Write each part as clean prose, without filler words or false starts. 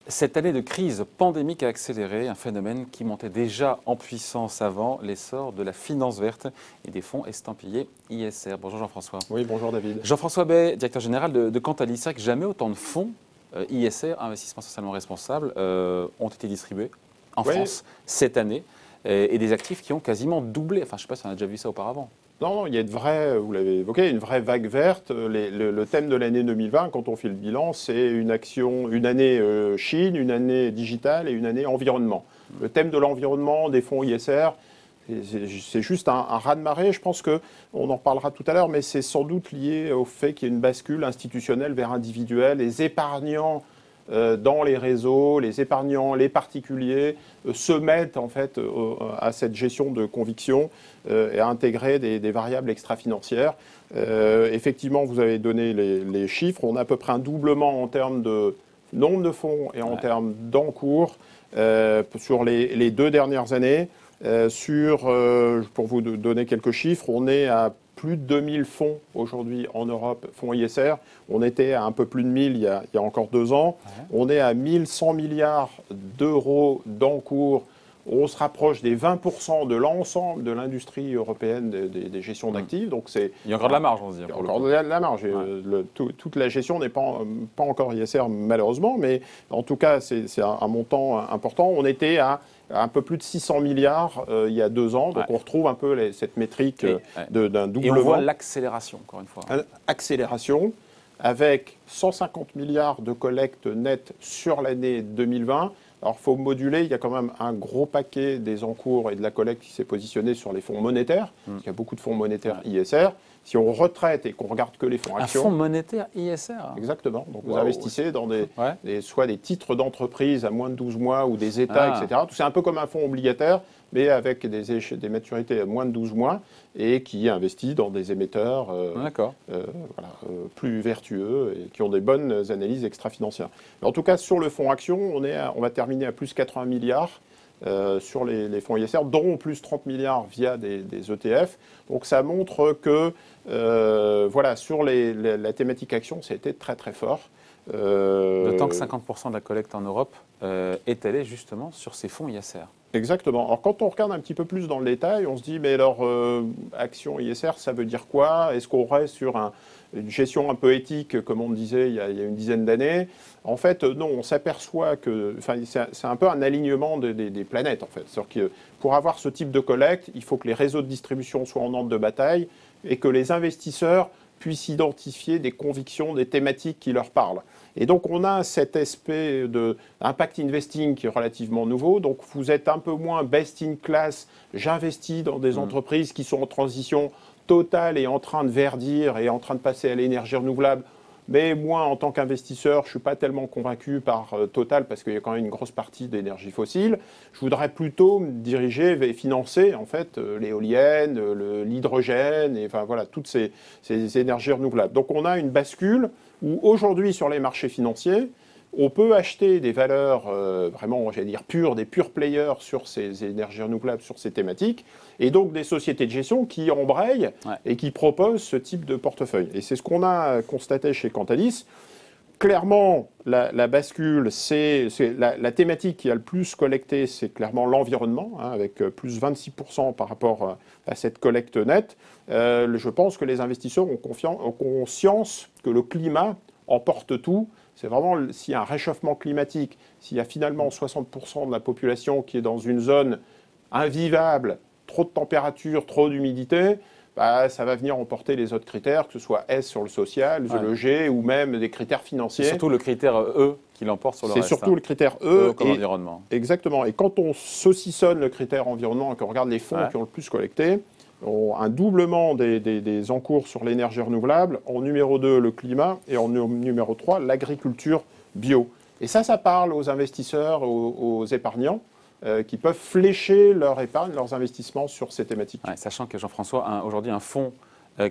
Cette année de crise pandémique a accéléré un phénomène qui montait déjà en puissance avant, l'essor de la finance verte et des fonds estampillés ISR. Bonjour Jean-François. Oui, bonjour David. Jean-François Bay, directeur général de Cantali. C'est vrai que jamais autant de fonds ISR, Investissement Socialement Responsable, ont été distribués en France cette année et des actifs qui ont quasiment doublé. Enfin, je ne sais pas si on a déjà vu ça auparavant. Non, il y a une vraie, vous l'avez évoqué, une vraie vague verte. Le thème de l'année 2020, quand on fait le bilan, c'est une année Chine, une année digitale et une année environnement. Le thème de l'environnement, des fonds ISR, c'est juste un raz-de-marée. Je pense qu'on en reparlera tout à l'heure, mais c'est sans doute lié au fait qu'il y a une bascule institutionnelle vers individuel. Les épargnants dans les réseaux, les épargnants, les particuliers se mettent en fait à cette gestion de conviction et à intégrer des variables extra-financières. Effectivement, vous avez donné les chiffres. On a à peu près un doublement en termes de nombre de fonds et en termes d'encours sur les 2 dernières années. Pour vous donner quelques chiffres, on est à plus de 2000 fonds aujourd'hui en Europe, fonds ISR. On était à un peu plus de 1000 il y a encore 2 ans. On est à 1100 milliards d'euros d'encours. On se rapproche des 20% de l'ensemble de l'industrie européenne des gestions d'actifs. Donc il y a encore de la marge, on se dit. Il y a encore de la marge. Toute la gestion n'est pas encore ISR, malheureusement, mais en tout cas, c'est un montant important. On était à un peu plus de 600 milliards il y a 2 ans. Donc on retrouve un peu cette métrique d'un doublement. Et on voit l'accélération, encore une fois. Accélération, avec 150 milliards de collecte nette sur l'année 2020. Alors, il faut moduler, il y a quand même un gros paquet des encours et de la collecte qui s'est positionné sur les fonds monétaires. Il y a beaucoup de fonds monétaires ISR. Si on retraite et qu'on regarde que les fonds actions... Un fonds monétaire ISR. Exactement. Donc, vous investissez dans soit des titres d'entreprise à moins de 12 mois ou des États, etc. C'est un peu comme un fonds obligataire, mais avec des maturités à moins de 12 mois et qui investit dans des émetteurs plus vertueux et qui ont des bonnes analyses extra-financières. En tout cas, sur le fonds action, on va terminer à plus 80 milliards sur les fonds ISR, dont plus 30 milliards via des ETF. Donc ça montre que sur la thématique action, ça a été très très fort. D'autant que 50% de la collecte en Europe est allée justement sur ces fonds ISR. Exactement. Alors quand on regarde un petit peu plus dans le détail, on se dit mais alors action ISR, ça veut dire quoi? Est-ce qu'on reste sur une gestion un peu éthique, comme on disait il y a une dizaine d'années? En fait, non, on s'aperçoit que c'est un peu un alignement des planètes, en fait. C'est-à-dire que pour avoir ce type de collecte, il faut que les réseaux de distribution soient en ordre de bataille et que les investisseurs puissent identifier des convictions, des thématiques qui leur parlent. Et donc, on a cet aspect d'impact investing qui est relativement nouveau. Donc, vous êtes un peu moins best in class. J'investis dans des entreprises qui sont en transition totale et en train de verdir et en train de passer à l'énergie renouvelable. Mais moi, en tant qu'investisseur, je ne suis pas tellement convaincu par Total parce qu'il y a quand même une grosse partie d'énergie fossile. Je voudrais plutôt me diriger et financer en fait l'éolienne, l'hydrogène et toutes ces énergies renouvelables. Donc on a une bascule où aujourd'hui sur les marchés financiers, on peut acheter des valeurs vraiment, j'allais dire, pures, des pure players sur ces énergies renouvelables, sur ces thématiques, et donc des sociétés de gestion qui embrayent et qui proposent ce type de portefeuille. Et c'est ce qu'on a constaté chez Cantalis. Clairement, la bascule, c'est la thématique qui a le plus collecté, c'est clairement l'environnement, avec plus 26% par rapport à cette collecte nette. Je pense que les investisseurs ont conscience que le climat emporte tout. C'est vraiment, s'il y a un réchauffement climatique, s'il y a finalement 60% de la population qui est dans une zone invivable, trop de température, trop d'humidité, ça va venir emporter les autres critères, que ce soit S sur le social, le G, ou même des critères financiers. C'est surtout le critère E qui l'emporte sur le reste. C'est surtout le critère E. Comme environnement. Exactement. Et quand on saucissonne le critère environnement et qu'on regarde les fonds qui ont le plus collecté, un doublement des encours sur l'énergie renouvelable, en numéro 2, le climat, et en numéro 3, l'agriculture bio. Et ça parle aux investisseurs, aux épargnants, qui peuvent flécher leur épargne, leurs investissements sur ces thématiques. Sachant que Jean-François, aujourd'hui, un fonds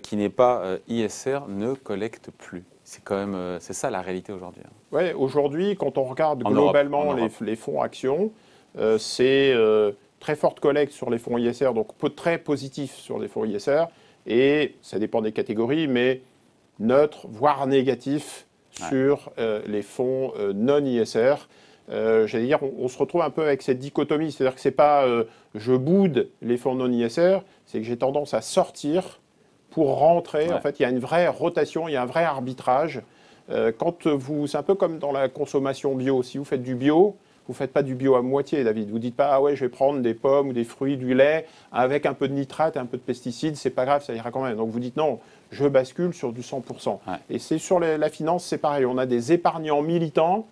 qui n'est pas ISR ne collecte plus. C'est quand même, c'est ça la réalité aujourd'hui. Oui, aujourd'hui, quand on regarde globalement les fonds actions, c'est très forte collecte sur les fonds ISR, donc très positif sur les fonds ISR, et ça dépend des catégories, mais neutre, voire négatif sur les fonds non ISR. J'allais dire, on se retrouve un peu avec cette dichotomie, c'est-à-dire que c'est pas je boude les fonds non ISR, c'est que j'ai tendance à sortir pour rentrer. En fait, il y a une vraie rotation, il y a un vrai arbitrage. C'est un peu comme dans la consommation bio. Si vous faites du bio, vous ne faites pas du bio à moitié, David. Vous ne dites pas, ah ouais, je vais prendre des pommes ou des fruits, du lait, avec un peu de nitrate et un peu de pesticides, c'est pas grave, ça ira quand même. Donc vous dites, non, je bascule sur du 100%. Ouais. Et c'est sur la finance, c'est pareil. On a des épargnants militants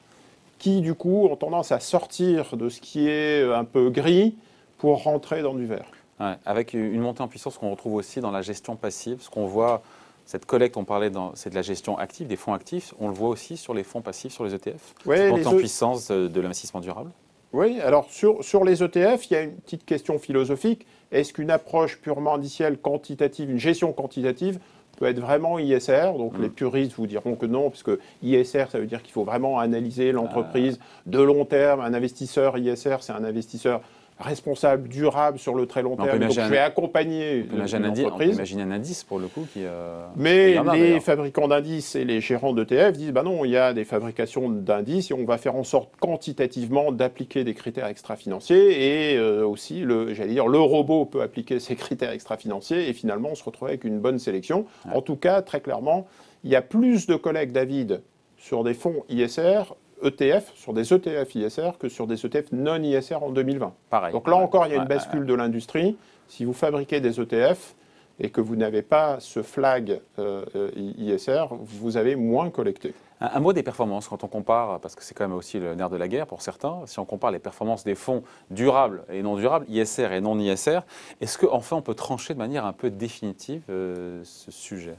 qui, du coup, ont tendance à sortir de ce qui est un peu gris pour rentrer dans du vert. Ouais, avec une montée en puissance qu'on retrouve aussi dans la gestion passive, ce qu'on voit. Cette collecte, on parlait, c'est de la gestion active, des fonds actifs. On le voit aussi sur les fonds passifs, sur les ETF. Oui, cette montée en puissance de l'investissement durable. Oui, alors sur les ETF, il y a une petite question philosophique. Est-ce qu'une approche purement indicielle, quantitative, une gestion quantitative, peut être vraiment ISR? Donc les puristes vous diront que non, parce que ISR, ça veut dire qu'il faut vraiment analyser l'entreprise de long terme. Un investisseur ISR, c'est un investisseur responsable, durable sur le très long terme. Donc je vais accompagner l'entreprise. On peut imaginer un indice pour le coup qui. Mais les fabricants d'indices et les gérants d'ETF disent bah non, il y a des fabrications d'indices et on va faire en sorte quantitativement d'appliquer des critères extra-financiers et aussi le robot peut appliquer ces critères extra-financiers et finalement on se retrouve avec une bonne sélection. Ouais. En tout cas, très clairement, il y a plus de collègues, David, sur des fonds ISR. ETF, sur des ETF ISR que sur des ETF non ISR en 2020. Pareil. Donc là encore, il y a une bascule de l'industrie. Si vous fabriquez des ETF et que vous n'avez pas ce flag ISR, vous avez moins collecté. Un mot des performances, quand on compare, parce que c'est quand même aussi le nerf de la guerre pour certains, si on compare les performances des fonds durables et non durables, ISR et non ISR, est-ce qu'enfin on peut trancher de manière un peu définitive ce sujet?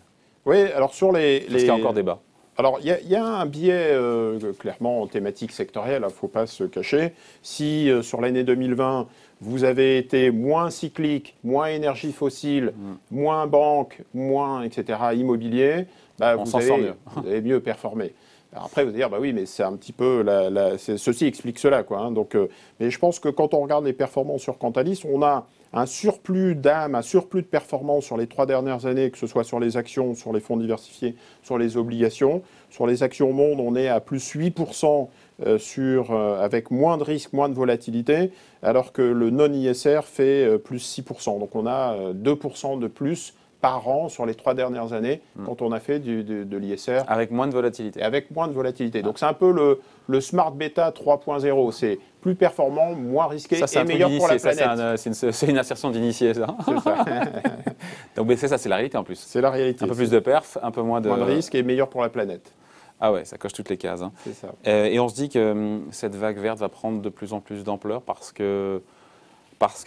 Oui, alors sur les... Parce qu'il y a encore débat. Alors, il y a un biais clairement en thématique sectorielle, il ne faut pas se cacher. Si sur l'année 2020, vous avez été moins cyclique, moins énergie fossile, moins banque, moins, etc., immobilier, bah, vous avez mieux performé. Alors après, vous allez dire, bah oui, mais c'est un petit peu, ceci explique cela, quoi. Hein, donc, mais je pense que quand on regarde les performances sur Cantalis, on a un surplus d'âme, un surplus de performance sur les 3 dernières années, que ce soit sur les actions, sur les fonds diversifiés, sur les obligations. Sur les actions monde, on est à plus 8% avec moins de risques, moins de volatilité, alors que le non-ISR fait plus 6%. Donc on a 2% de plus par an sur les 3 dernières années quand on a fait de l'ISR. Avec moins de volatilité. Avec moins de volatilité. Donc c'est un peu le Smart Beta 3.0. C'est plus performant, moins risqué et meilleur pour la planète. C'est une assertion d'initié, ça. C'est ça. Donc ça, c'est la réalité en plus. C'est la réalité. Un peu plus de perf, un peu moins de risque et meilleur pour la planète. Ah ouais, ça coche toutes les cases. Hein. C'est ça. Et on se dit que cette vague verte va prendre de plus en plus d'ampleur parce que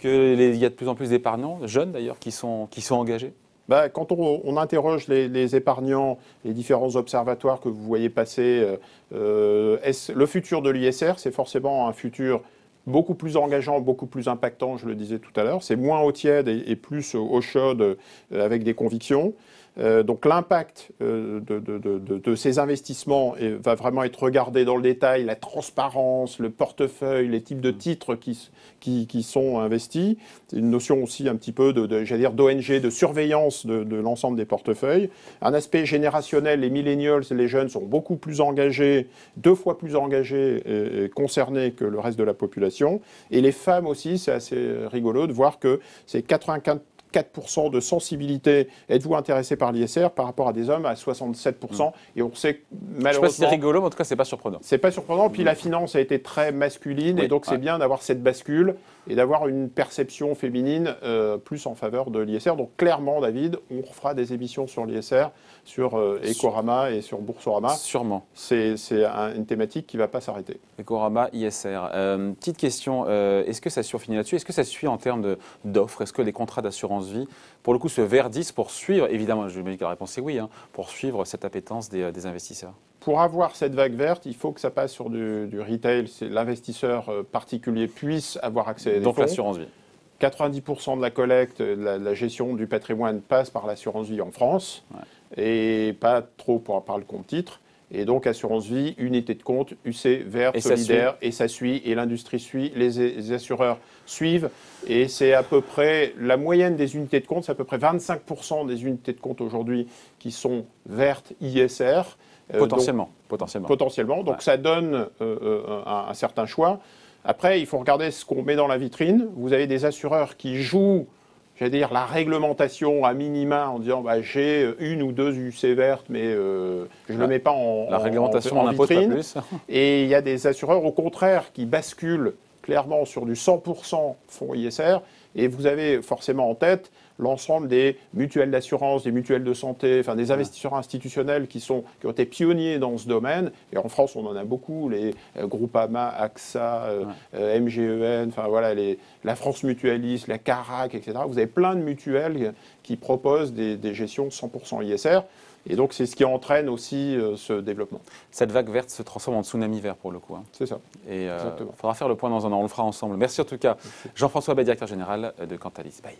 il y a de plus en plus d'épargnants, jeunes d'ailleurs, qui sont engagés. Bah, quand on interroge les épargnants, les différents observatoires que vous voyez passer, le futur de l'ISR, c'est forcément un futur beaucoup plus engageant, beaucoup plus impactant, je le disais tout à l'heure. C'est moins au tiède et plus au chaude avec des convictions. Donc l'impact de ces investissements va vraiment être regardé dans le détail, la transparence, le portefeuille, les types de titres qui sont investis. C'est une notion aussi un petit peu d'ONG, de surveillance de l'ensemble des portefeuilles. Un aspect générationnel, les millennials et les jeunes sont beaucoup plus engagés, 2 fois plus engagés et concernés que le reste de la population. Et les femmes aussi, c'est assez rigolo de voir que c'est 84% de sensibilité. Êtes-vous intéressé par l'ISR par rapport à des hommes à 67%? Et on sait malheureusement... Je ne sais pas si c'est rigolo, mais en tout cas, ce n'est pas surprenant. C'est pas surprenant. Puis la finance a été très masculine. Oui, et donc, c'est bien d'avoir cette bascule et d'avoir une perception féminine plus en faveur de l'ISR. Donc, clairement, David, on refera des émissions sur l'ISR, sur Ecorama et sur Boursorama. Sûrement. C'est une thématique qui ne va pas s'arrêter. Ecorama, ISR. Petite question, est-ce que ça surfinit là-dessus? Est-ce que ça suit en termes d'offres? Est-ce que les contrats d'assurance vie, pour le coup, se verdissent pour suivre, évidemment, je me dis que la réponse est oui, hein, pour suivre cette appétence des investisseurs? Pour avoir cette vague verte, il faut que ça passe sur du retail. L'investisseur particulier puisse avoir accès à des fonds. Donc l'assurance vie. 90% de la collecte, la gestion du patrimoine passe par l'assurance vie en France, et pas trop par le compte titre. Et donc, assurance vie, unité de compte, UC, vert, Et solidaire, et ça suit, et l'industrie suit, les assureurs suivent. Et c'est à peu près, la moyenne des unités de compte, c'est à peu près 25% des unités de compte aujourd'hui qui sont vertes ISR. Potentiellement. Donc, Ouais. ça donne un certain choix. Après, il faut regarder ce qu'on met dans la vitrine. Vous avez des assureurs qui jouent, j'allais dire, la réglementation à minima en disant j'ai une ou deux UC vertes, mais je ne le mets pas La réglementation en n'impose pas vitrine. plus. Et il y a des assureurs, au contraire, qui basculent clairement sur du 100% fonds ISR. Et vous avez forcément en tête l'ensemble des mutuelles d'assurance, des mutuelles de santé, enfin des investisseurs institutionnels qui ont été pionniers dans ce domaine. Et en France, on en a beaucoup, les Groupama, AXA, MGEN, enfin voilà, la France Mutualiste, la Carac, etc. Vous avez plein de mutuelles qui proposent des gestions 100% ISR. Et donc, c'est ce qui entraîne aussi ce développement. Cette vague verte se transforme en tsunami vert pour le coup. Hein. C'est ça. Et il faudra faire le point dans un an. On le fera ensemble. Merci en tout cas, Jean-François Bay, directeur général de Cantalis Bay.